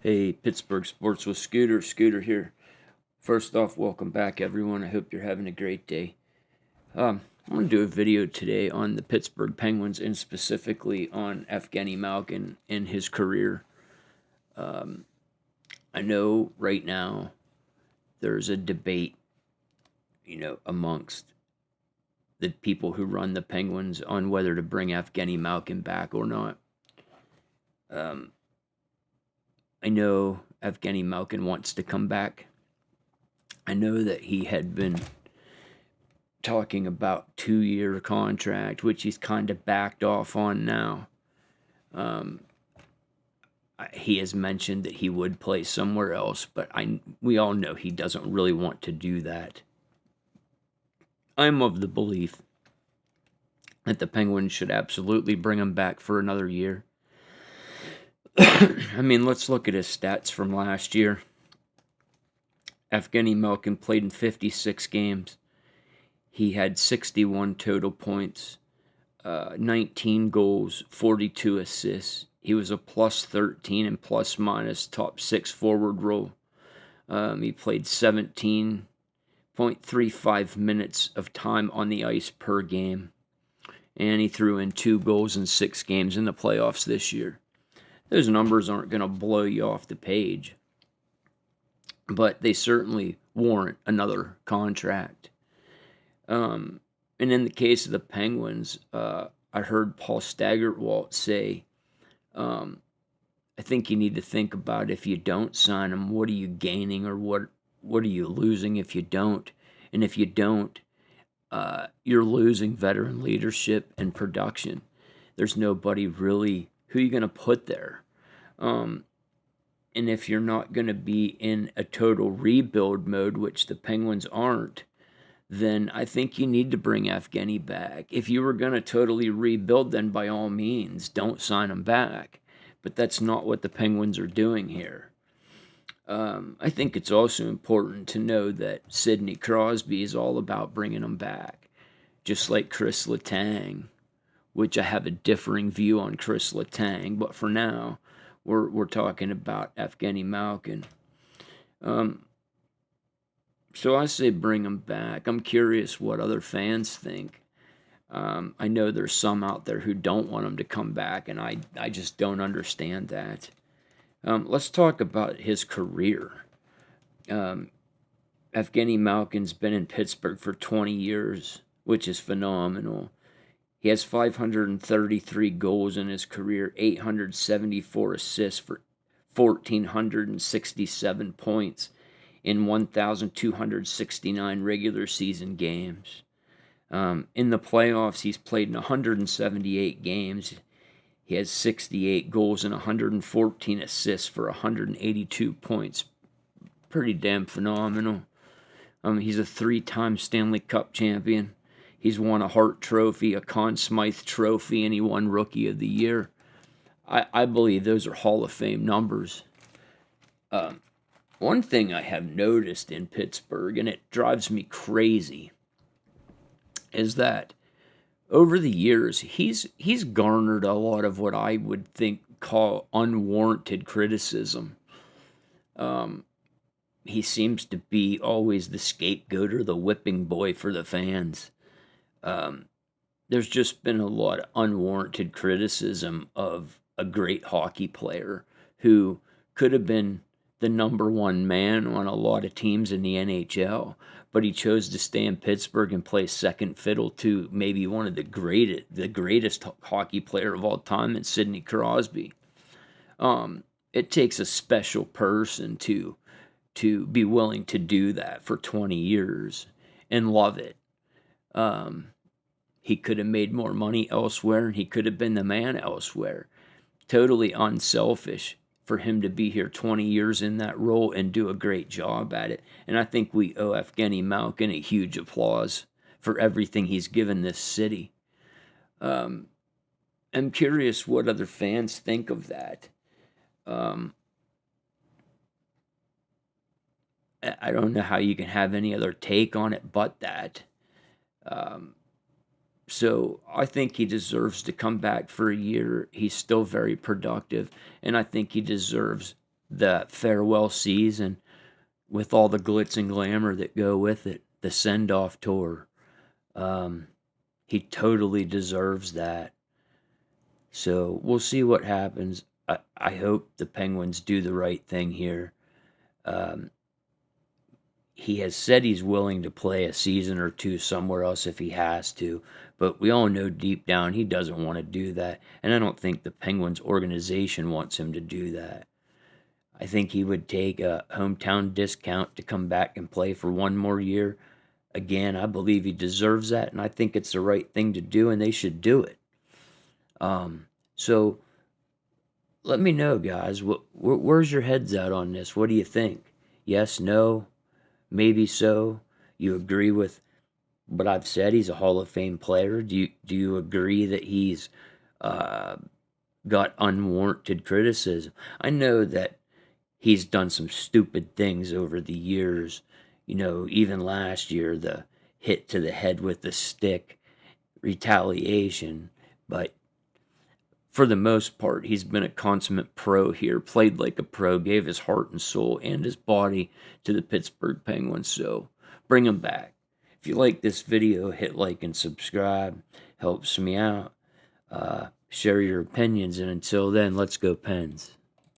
Hey, Pittsburgh Sports with Scooter. Scooter here. First off, welcome back, everyone. I hope you're having a great day. I'm going to do a video today on the Pittsburgh Penguins and specifically on EVGENI Malkin and his career. I know right now there's a debate, amongst the people who run the Penguins on whether to bring EVGENI Malkin back or not. I know EVGENI Malkin wants to come back. I know that he had been talking about 2-year contract, which he's kind of backed off on now. He has mentioned that he would play somewhere else, but we all know he doesn't really want to do that. I'm of the belief that the Penguins should absolutely bring him back for another year. I mean, let's look at his stats from last year. EVGENI Malkin played in 56 games. He had 61 total points, 19 goals, 42 assists. He was a plus 13 and plus minus top 6 forward role. He played 17.35 minutes of time on the ice per game. And he threw in 2 goals in 6 games in the playoffs this year. Those numbers aren't going to blow you off the page, but they certainly warrant another contract. And in the case of the Penguins, I heard Paul Steigerwalt say, I think you need to think about if you don't sign him, what are you gaining or what are you losing if you don't? And if you don't, you're losing veteran leadership and production. There's nobody really who you're going to put there. And if you're not going to be in a total rebuild mode, which the Penguins aren't, then I think you need to bring EVGENI back. If you were going to totally rebuild, then by all means, don't sign him back. But that's not what the Penguins are doing here. I think it's also important to know that Sidney Crosby is all about bringing him back, just like Chris Letang, which I have a differing view on Chris Letang, but for now, we're talking about EVGENI Malkin. So I say bring him back. I'm curious what other fans think. I know there's some out there who don't want him to come back, and I just don't understand that. Let's talk about his career. EVGENI Malkin's been in Pittsburgh for 20 years, which is phenomenal. He has 533 goals in his career, 874 assists for 1,467 points in 1,269 regular season games. In the playoffs, he's played in 178 games. He has 68 goals and 114 assists for 182 points. Pretty damn phenomenal. He's a 3-time Stanley Cup champion. He's won a Hart Trophy, a Conn Smythe Trophy, and he won Rookie of the Year. I believe those are Hall of Fame numbers. One thing I have noticed in Pittsburgh, and it drives me crazy, is that over the years, he's garnered a lot of what I would call unwarranted criticism. He seems to be always the scapegoat or the whipping boy for the fans. There's just been a lot of unwarranted criticism of a great hockey player who could have been the number one man on a lot of teams in the NHL, but he chose to stay in Pittsburgh and play second fiddle to maybe one of the greatest hockey player of all time, and Sidney Crosby. It takes a special person to be willing to do that for 20 years and love it. He could have made more money elsewhere, and he could have been the man elsewhere. Totally unselfish for him to be here 20 years in that role and do a great job at it. And I think we owe EVGENI Malkin a huge applause for everything he's given this city. I'm curious what other fans think of that. I don't know how you can have any other take on it but that. So I think he deserves to come back for a year. He's still very productive, and I think he deserves the farewell season with all the glitz and glamour that go with it, the send-off tour. He totally deserves that. So we'll see what happens. I hope the Penguins do the right thing here. He has said he's willing to play a season or two somewhere else if he has to, but we all know deep down he doesn't want to do that, and I don't think the Penguins organization wants him to do that. I think he would take a hometown discount to come back and play for one more year. Again, I believe he deserves that, and I think it's the right thing to do, and they should do it. So let me know, guys. Where's your heads at on this? What do you think? Yes, no, maybe so. You agree with what I've said? He's a Hall of Fame player. Do you agree that he's got unwarranted criticism? I know that he's done some stupid things over the years. Even last year, the hit to the head with the stick, retaliation. But for the most part, he's been a consummate pro here, played like a pro, gave his heart and soul and his body to the Pittsburgh Penguins. So bring him back. If you like this video, hit like and subscribe. Helps me out. Share your opinions. And until then, let's go Pens.